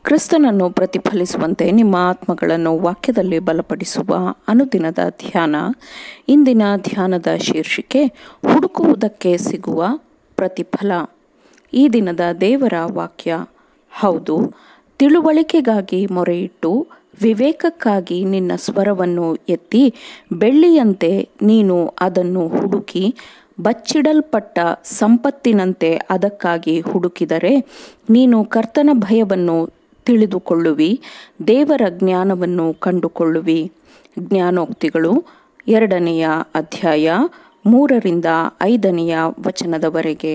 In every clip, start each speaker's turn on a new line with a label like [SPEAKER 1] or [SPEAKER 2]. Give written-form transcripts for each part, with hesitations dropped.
[SPEAKER 1] ಕ್ರಿಸ್ತನನ್ನು ಪ್ರತಿಫಲಿಸುವಂತೆ ನಿಮ್ಮ ಆತ್ಮಗಳನ್ನು ವಾಕ್ಯದಲ್ಲಿ ಬಲಪಡಿಸುವ ಅನುದಿನದ ಧ್ಯಾನ. ಇಂದಿನ ಧ್ಯಾನದ ಶೀರ್ಷಿಕೆ ಹುಡುಕುವುದಕ್ಕೆ ಸಿಗುವ ಪ್ರತಿಫಲ. ಈ ದಿನದ ದೇವರ ವಾಕ್ಯ: ಹೌದು, ತಿಳುವಳಿಕೆಗಾಗಿ ಮೊರೆಯಿಟ್ಟು ವಿವೇಕಕ್ಕಾಗಿ ನಿನ್ನ ಸ್ವರವನ್ನು ಎತ್ತಿ ಬೆಳ್ಳಿಯಂತೆ ನೀನು ಅದನ್ನು ಹುಡುಕಿ ಬಚ್ಚಿಡಲ್ಪಟ್ಟ ಸಂಪತ್ತಿನಂತೆ ಅದಕ್ಕಾಗಿ ಹುಡುಕಿದರೆ ನೀನು ಕರ್ತನ ಭಯವನ್ನು ತಿಳಿದುಕೊಳ್ಳುವಿ, ದೇವರ ಜ್ಞಾನವನ್ನು ಕಂಡುಕೊಳ್ಳುವಿ. ಜ್ಞಾನೋಕ್ತಿಗಳು 2ನೇ ಅಧ್ಯಾಯ 3ರಿಂದ 5ನೇ ವಚನದವರೆಗೆ.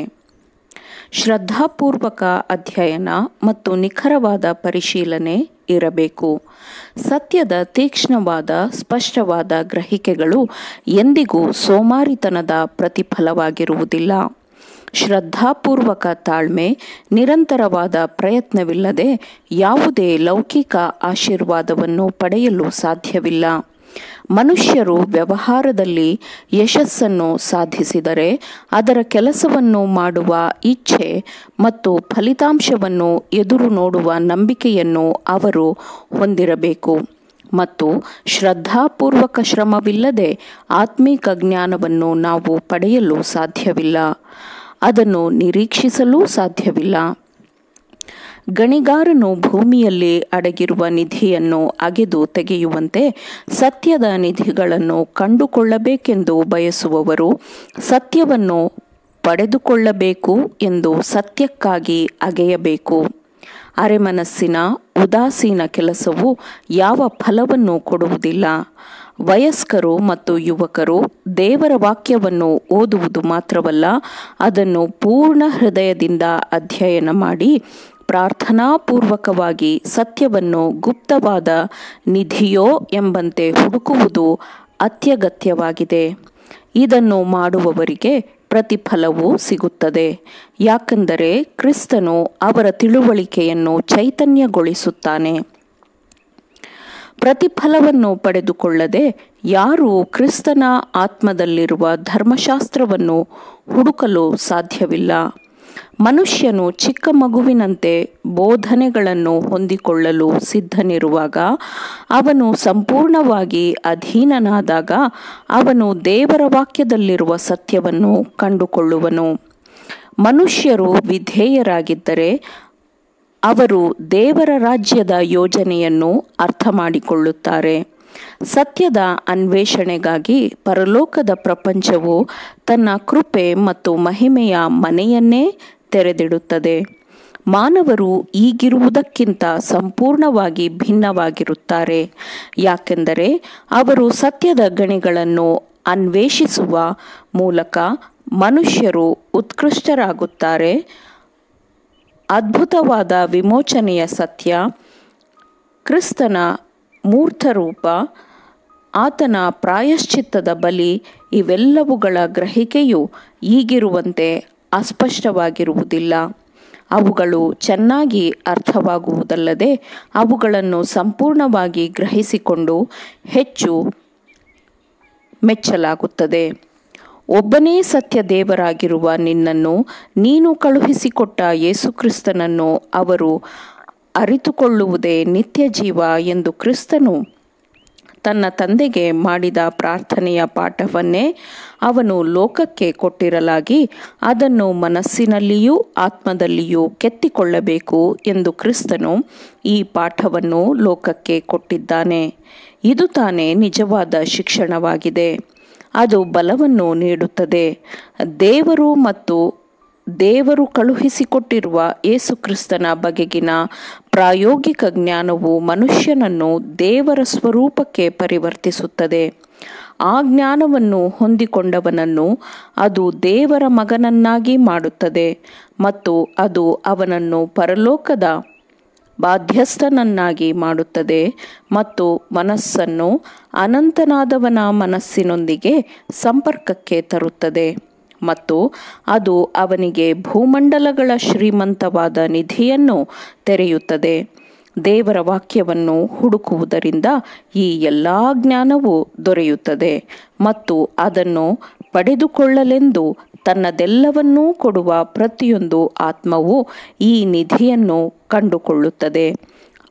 [SPEAKER 1] ಶ್ರದ್ಧಾಪೂರ್ವಕ ಅಧ್ಯಯನ ಮತ್ತು ನಿಖರವಾದ ಪರಿಶೀಲನೆ ಇರಬೇಕು. ಸತ್ಯದ ತೀಕ್ಷ್ಣವಾದ ಸ್ಪಷ್ಟವಾದ ಗ್ರಹಿಕೆಗಳು ಎಂದಿಗೂ ಸೋಮಾರಿತನದ ಪ್ರತಿಫಲವಾಗಿರುವುದಿಲ್ಲ. ಶ್ರದ್ಧಾಪೂರ್ವಕ ತಾಳ್ಮೆ, ನಿರಂತರವಾದ ಪ್ರಯತ್ನವಿಲ್ಲದೆ ಯಾವುದೇ ಲೌಕಿಕ ಆಶೀರ್ವಾದವನ್ನು ಪಡೆಯಲು ಸಾಧ್ಯವಿಲ್ಲ. ಮನುಷ್ಯರು ವ್ಯವಹಾರದಲ್ಲಿ ಯಶಸ್ಸನ್ನು ಸಾಧಿಸಿದರೆ ಅದರ ಕೆಲಸವನ್ನು ಮಾಡುವ ಇಚ್ಛೆ ಮತ್ತು ಫಲಿತಾಂಶವನ್ನು ಎದುರು ನೋಡುವ ನಂಬಿಕೆಯನ್ನು ಅವರು ಹೊಂದಿರಬೇಕು. ಮತ್ತು ಶ್ರದ್ಧಾಪೂರ್ವಕ ಶ್ರಮವಿಲ್ಲದೆ ಆತ್ಮಿಕ ಜ್ಞಾನವನ್ನು ನಾವು ಪಡೆಯಲು ಸಾಧ್ಯವಿಲ್ಲ, ಅದನ್ನು ನಿರೀಕ್ಷಿಸಲೂ ಸಾಧ್ಯವಿಲ್ಲ. ಗಣಿಗಾರನು ಭೂಮಿಯಲ್ಲಿ ಅಡಗಿರುವ ನಿಧಿಯನ್ನು ಅಗೆದು ತೆಗೆಯುವಂತೆ ಸತ್ಯದ ನಿಧಿಗಳನ್ನು ಕಂಡುಕೊಳ್ಳಬೇಕೆಂದು ಬಯಸುವವರು ಸತ್ಯವನ್ನು ಪಡೆದುಕೊಳ್ಳಬೇಕು ಎಂದು ಸತ್ಯಕ್ಕಾಗಿ ಅಗೆಯಬೇಕು. ಅರೆಮನಸ್ಸಿನ ಉದಾಸೀನ ಕೆಲಸವು ಯಾವ ಫಲವನ್ನು ಕೊಡುವುದಿಲ್ಲ. ವಯಸ್ಕರು ಮತ್ತು ಯುವಕರು ದೇವರ ವಾಕ್ಯವನ್ನು ಓದುವುದು ಮಾತ್ರವಲ್ಲ, ಅದನ್ನು ಪೂರ್ಣ ಹೃದಯದಿಂದ ಅಧ್ಯಯನ ಮಾಡಿ ಪ್ರಾರ್ಥನಾಪೂರ್ವಕವಾಗಿ ಸತ್ಯವನ್ನು ಗುಪ್ತವಾದ ನಿಧಿಯೋ ಎಂಬಂತೆ ಹುಡುಕುವುದು ಅತ್ಯಗತ್ಯವಾಗಿದೆ. ಇದನ್ನು ಮಾಡುವವರಿಗೆ ಪ್ರತಿಫಲವೂ ಸಿಗುತ್ತದೆ, ಯಾಕೆಂದರೆ ಕ್ರಿಸ್ತನು ಅವರ ತಿಳುವಳಿಕೆಯನ್ನು ಚೈತನ್ಯಗೊಳಿಸುತ್ತಾನೆ. ಪ್ರತಿಫಲವನ್ನು ಪಡೆದುಕೊಳ್ಳದೆ ಯಾರೂ ಕ್ರಿಸ್ತನ ಆತ್ಮದಲ್ಲಿರುವ ಧರ್ಮಶಾಸ್ತ್ರವನ್ನು ಹುಡುಕಲು ಸಾಧ್ಯವಿಲ್ಲ. ಮನುಷ್ಯನು ಚಿಕ್ಕ ಮಗುವಿನಂತೆ ಬೋಧನೆಗಳನ್ನು ಹೊಂದಿಕೊಳ್ಳಲು ಸಿದ್ಧನಿರುವಾಗ, ಅವನು ಸಂಪೂರ್ಣವಾಗಿ ಅಧೀನನಾದಾಗ ಅವನು ದೇವರ ವಾಕ್ಯದಲ್ಲಿರುವ ಸತ್ಯವನ್ನು ಕಂಡುಕೊಳ್ಳುವನು. ಮನುಷ್ಯರು ವಿಧೇಯರಾಗಿದ್ದರೆ ಅವರು ದೇವರ ರಾಜ್ಯದ ಯೋಜನೆಯನ್ನು ಅರ್ಥ ಮಾಡಿಕೊಳ್ಳುತ್ತಾರೆ. ಸತ್ಯದ ಅನ್ವೇಷಣೆಗಾಗಿ ಪರಲೋಕದ ಪ್ರಪಂಚವು ತನ್ನ ಕೃಪೆ ಮತ್ತು ಮಹಿಮೆಯ ಮನೆಯನ್ನೇ ತೆರೆದಿಡುತ್ತದೆ. ಮಾನವರು ಈಗಿರುವುದಕ್ಕಿಂತ ಸಂಪೂರ್ಣವಾಗಿ ಭಿನ್ನವಾಗಿರುತ್ತಾರೆ, ಯಾಕೆಂದರೆ ಅವರು ಸತ್ಯದ ಗಣಿಗಳನ್ನು ಅನ್ವೇಷಿಸುವ ಮೂಲಕ ಮನುಷ್ಯರು ಉತ್ಕೃಷ್ಟರಾಗುತ್ತಾರೆ. ಅದ್ಭುತವಾದ ವಿಮೋಚನೆಯ ಸತ್ಯ, ಕ್ರಿಸ್ತನ ಮೂರ್ತರೂಪ, ಆತನ ಪ್ರಾಯಶ್ಚಿತ್ತದ ಬಲಿ ಇವೆಲ್ಲವುಗಳ ಗ್ರಹಿಕೆಯು ಈಗಿರುವಂತೆ ಅಸ್ಪಷ್ಟವಾಗಿರುವುದಿಲ್ಲ. ಅವುಗಳು ಚೆನ್ನಾಗಿ ಅರ್ಥವಾಗುವುದಲ್ಲದೆ ಅವುಗಳನ್ನು ಸಂಪೂರ್ಣವಾಗಿ ಗ್ರಹಿಸಿಕೊಂಡು ಹೆಚ್ಚು ಮೆಚ್ಚಲಾಗುತ್ತದೆ. ಒಬ್ಬನೇ ಸತ್ಯ ದೇವರಾಗಿರುವ ನಿನ್ನನ್ನು ನೀನು ಕಳುಹಿಸಿಕೊಟ್ಟ ಯೇಸುಕ್ರಿಸ್ತನನ್ನು ಅವರು ಅರಿತುಕೊಳ್ಳುವುದೇ ನಿತ್ಯ ಜೀವ ಎಂದು ಕ್ರಿಸ್ತನು ತನ್ನ ತಂದೆಗೆ ಮಾಡಿದ ಪ್ರಾರ್ಥನೆಯ ಪಾಠವನ್ನೇ ಅವನು ಲೋಕಕ್ಕೆ ಕೊಟ್ಟಿರಲಾಗಿ, ಅದನ್ನು ಮನಸ್ಸಿನಲ್ಲಿಯೂ ಆತ್ಮದಲ್ಲಿಯೂ ಕೆತ್ತಿಕೊಳ್ಳಬೇಕು ಎಂದು ಕ್ರಿಸ್ತನು ಈ ಪಾಠವನ್ನು ಲೋಕಕ್ಕೆ ಕೊಟ್ಟಿದ್ದಾನೆ. ಇದು ತಾನೇ ನಿಜವಾದ ಶಿಕ್ಷಣವಾಗಿದೆ. ಅದು ಬಲವನ್ನು ನೀಡುತ್ತದೆ. ದೇವರು ಕಳುಹಿಸಿಕೊಟ್ಟಿರುವ ಯೇಸುಕ್ರಿಸ್ತನ ಬಗೆಗಿನ ಪ್ರಾಯೋಗಿಕ ಜ್ಞಾನವು ಮನುಷ್ಯನನ್ನು ದೇವರ ಸ್ವರೂಪಕ್ಕೆ ಪರಿವರ್ತಿಸುತ್ತದೆ. ಆ ಜ್ಞಾನವನ್ನು ಹೊಂದಿಕೊಂಡವನನ್ನು ಅದು ದೇವರ ಮಗನನ್ನಾಗಿ ಮಾಡುತ್ತದೆ ಮತ್ತು ಅದು ಅವನನ್ನು ಪರಲೋಕದ ಬಾಧ್ಯಸ್ಥನನ್ನಾಗಿ ಮಾಡುತ್ತದೆ ಮತ್ತು ಮನಸ್ಸನ್ನು ಅನಂತನಾದವನ ಮನಸ್ಸಿನೊಂದಿಗೆ ಸಂಪರ್ಕಕ್ಕೆ ತರುತ್ತದೆ ಮತ್ತು ಅದು ಅವನಿಗೆ ಭೂಮಂಡಲಗಳ ಶ್ರೀಮಂತವಾದ ನಿಧಿಯನ್ನು ತೆರೆಯುತ್ತದೆ. ದೇವರ ವಾಕ್ಯವನ್ನು ಹುಡುಕುವುದರಿಂದ ಈ ಎಲ್ಲ ಜ್ಞಾನವೂ ದೊರೆಯುತ್ತದೆ ಮತ್ತು ಅದನ್ನು ಪಡೆದುಕೊಳ್ಳಲೆಂದು ತನ್ನದೆಲ್ಲವನ್ನೂ ಕೊಡುವ ಪ್ರತಿಯೊಂದು ಆತ್ಮವು ಈ ನಿಧಿಯನ್ನು ಕಂಡುಕೊಳ್ಳುತ್ತದೆ.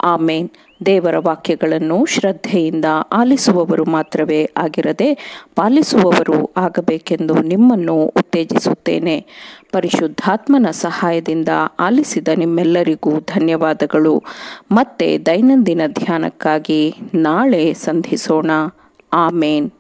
[SPEAKER 1] ಆಮೇನ್. ದೇವರ ವಾಕ್ಯಗಳನ್ನು ಶ್ರದ್ಧೆಯಿಂದ ಆಲಿಸುವವರು ಮಾತ್ರವೇ ಆಗಿರದೆ ಪಾಲಿಸುವವರು ಆಗಬೇಕೆಂದು ನಿಮ್ಮನ್ನು ಉತ್ತೇಜಿಸುತ್ತೇನೆ. ಪರಿಶುದ್ಧಾತ್ಮನ ಸಹಾಯದಿಂದ ಆಲಿಸಿದ ನಿಮ್ಮೆಲ್ಲರಿಗೂ ಧನ್ಯವಾದಗಳು. ಮತ್ತೆ ದೈನಂದಿನ ಧ್ಯಾನಕ್ಕಾಗಿ ನಾಳೆ ಸಂಧಿಸೋಣ. ಆಮೇನ್.